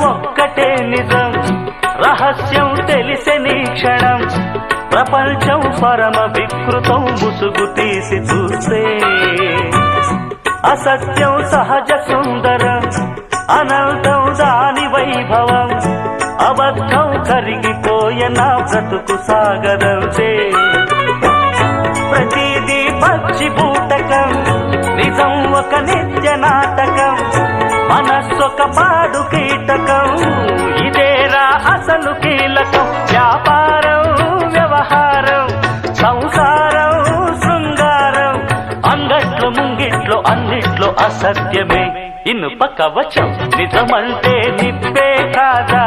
ఒక్కటే నిజం రహస్యం తెలిసెని క్షణం ప్రపంచం పరమ వికృతం ముసుగు తీసి చూస్తే అసత్యం సహజ సుందరం అనంతం దాని వైభవం అబద్ధం కరిగిపోయే నా బ్రతుకు సాగరంతే ప్రతిదీ పచ్చి బూటకం నిజం ఒక నిత్య నాటకం మనస్సొక పాడు కీటకం ఇదేరా అసలు కీలకం వ్యాపారం వ్యవహారం సంసారం శృంగారం అంగట్లో ముంగిట్లో అన్నిట్లో అసత్యమే ఇనుప కవచం నిజమంటే నిప్పే కాదా